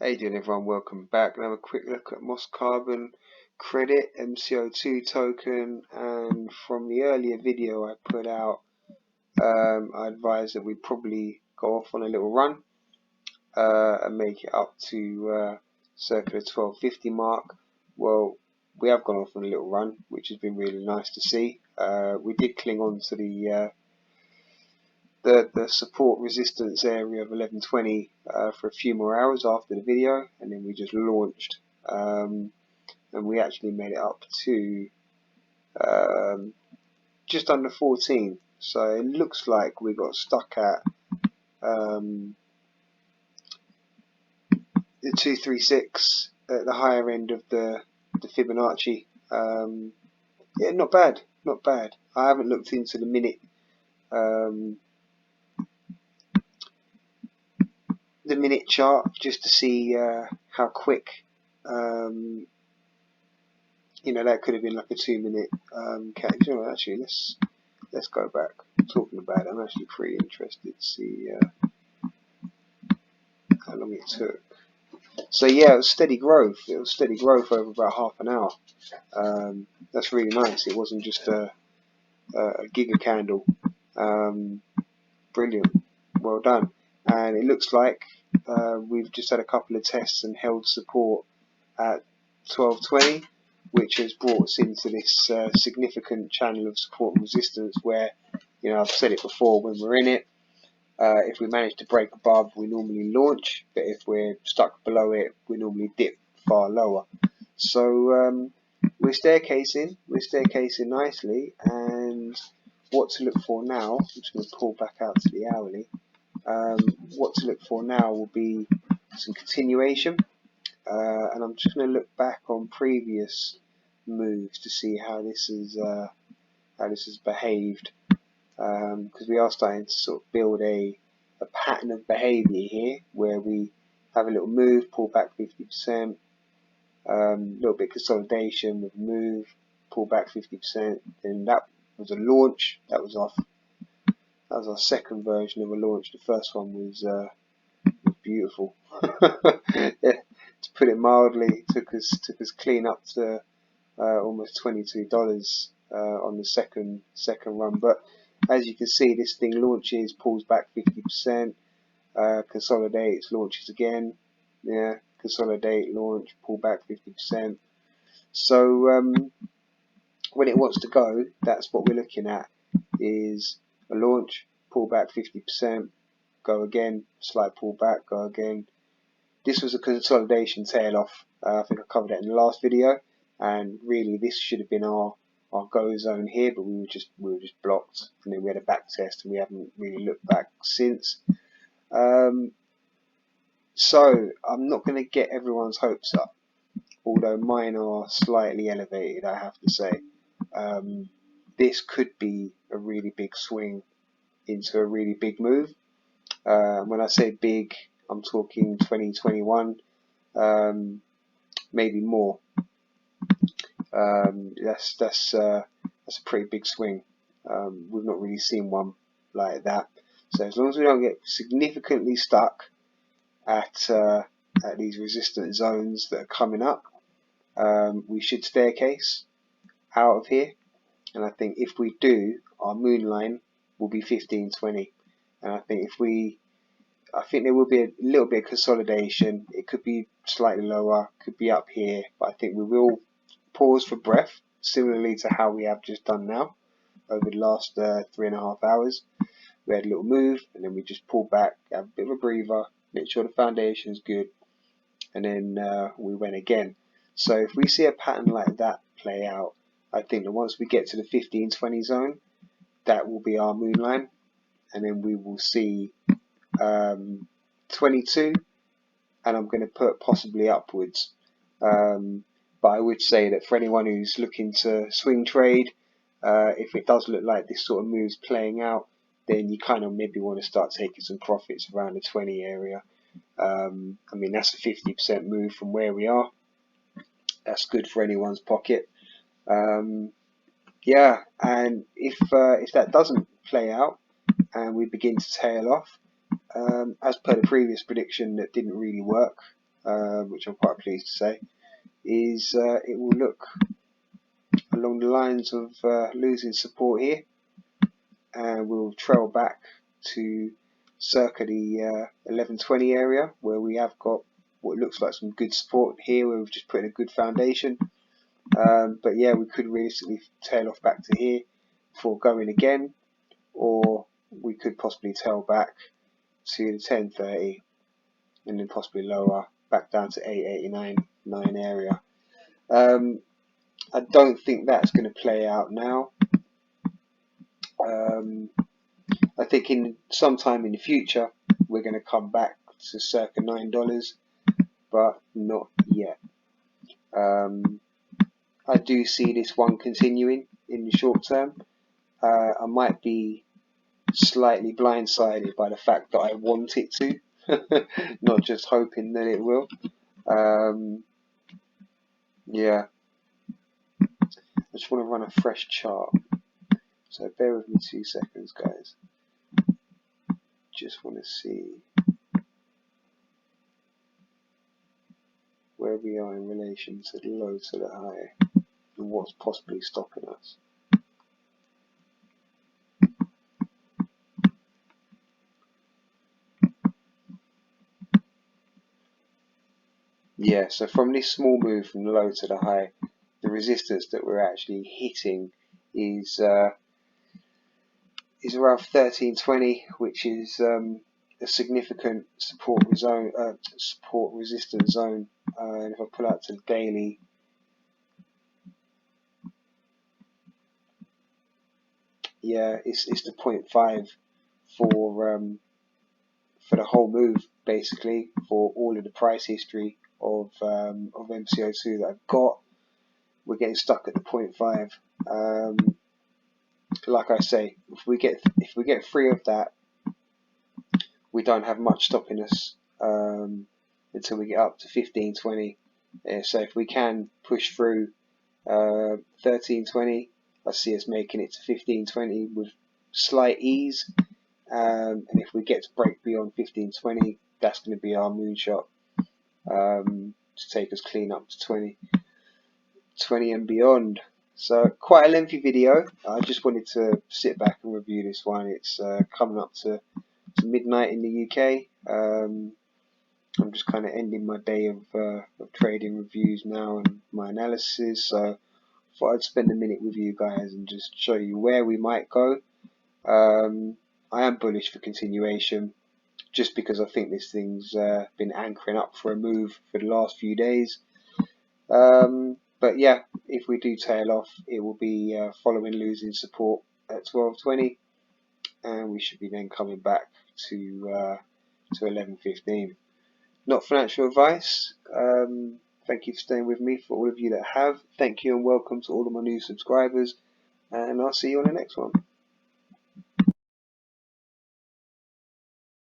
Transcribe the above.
How you doing, everyone? Welcome back. Now have a quick look at Moss Carbon Credit MCO2 token, and from the earlier video I put out, I advised that we probably go off on a little run and make it up to circa the 1250 mark. Well, we have gone off on a little run, which has been really nice to see. We did cling on to the support resistance area of 1120 for a few more hours after the video, and then we just launched, and we actually made it up to just under 14. So it looks like we got stuck at the 236 at the higher end of the Fibonacci. Yeah, not bad, not bad. I haven't looked into the minute chart just to see how quick, you know, that could have been like a 2-minute catch. You know, actually, let's go back. Talking about it, I'm actually pretty interested to see how long it took. So yeah, it was steady growth. It was steady growth over about half an hour. That's really nice. It wasn't just a giga candle. Brilliant. Well done. And it looks like we've just had a couple of tests and held support at 1220, which has brought us into this significant channel of support and resistance where, you know, I've said it before, when we're in it, if we manage to break above, we normally launch, but if we're stuck below it, we normally dip far lower. So we're staircasing nicely, and what to look for now, I'm just going to pull back out to the hourly. What to look for now will be some continuation, and I'm just going to look back on previous moves to see how this has behaved, because we are starting to sort of build a pattern of behaviour here where we have a little move, pull back 50%, a little bit of consolidation with a move, pull back 50%, then that was a launch. That was our second version of a launch. The first one was beautiful. Yeah, to put it mildly, took us clean up to almost $22 on the second run. But as you can see, this thing launches, pulls back 50%, consolidates, launches again. Yeah, consolidate, launch, pull back 50%. So when it wants to go, that's what we're looking at, is a launch, pull back 50%, go again, slight pullback, go again. This was a consolidation tail off. I think I covered that in the last video, and really this should have been our go zone here, but we were just blocked, and then we had a back test, and we haven't really looked back since. So I'm not going to get everyone's hopes up, although mine are slightly elevated, I have to say. This could be a really big swing into a really big move. When I say big, I'm talking 2021, maybe more. That's a pretty big swing. We've not really seen one like that. So as long as we don't get significantly stuck at these resistance zones that are coming up, we should staircase out of here. And I think if we do, our moon line will be 1520. And I think there will be a little bit of consolidation. It could be slightly lower, could be up here, but I think we will pause for breath, similarly to how we have just done now over the last 3.5 hours. We had a little move, and then we just pulled back, have a bit of a breather, make sure the foundation is good, and then we went again. So if we see a pattern like that play out, I think that once we get to the 1520 zone, that will be our moon line, and then we will see 22, and I'm going to put possibly upwards. But I would say that for anyone who's looking to swing trade, if it does look like this sort of move's playing out, then you kind of maybe want to start taking some profits around the 20 area. I mean, that's a 50% move from where we are. That's good for anyone's pocket. Yeah, and if that doesn't play out and we begin to tail off, as per the previous prediction that didn't really work, which I'm quite pleased to say, is it will look along the lines of losing support here, and we'll trail back to circa the 1120 area, where we have got what looks like some good support here, where we've just put in a good foundation. But yeah, we could realistically tail off back to here before going again, or we could possibly tail back to the 1030 and then possibly lower back down to 889 area. I don't think that's going to play out now. I think in sometime in the future we're going to come back to circa $9, but not yet. I do see this one continuing in the short term. I might be slightly blindsided by the fact that I want it to, not just hoping that it will. Yeah, I just want to run a fresh chart, so bear with me 2 seconds, guys. Just want to see where we are in relation to the low to the high and what's possibly stopping us. Yeah, so from this small move from the low to the high, the resistance that we're actually hitting is around 1320, which is a significant support resistance zone. And if I pull out to the daily, yeah, it's the 0.5 for the whole move, basically, for all of the price history of MCO2 that I've got. We're getting stuck at the 0.5. Like I say, if we get free of that, we don't have much stopping us until we get up to 1520. So if we can push through 1320, I see us making it to 1520 with slight ease. And if we get to break beyond 1520, that's going to be our moonshot to take us clean up to 20 and beyond. So quite a lengthy video. I just wanted to sit back and review this one. It's coming up to midnight in the UK. I'm just kind of ending my day of trading reviews now and my analysis. So I thought I'd spend a minute with you guys and just show you where we might go. I am bullish for continuation, just because I think this thing's been anchoring up for a move for the last few days. But yeah, if we do tail off, it will be following losing support at 1220, and we should be then coming back to 1115. Not financial advice. Thank you for staying with me. For all of you that have, thank you and welcome to all of my new subscribers, and I'll see you on the next one.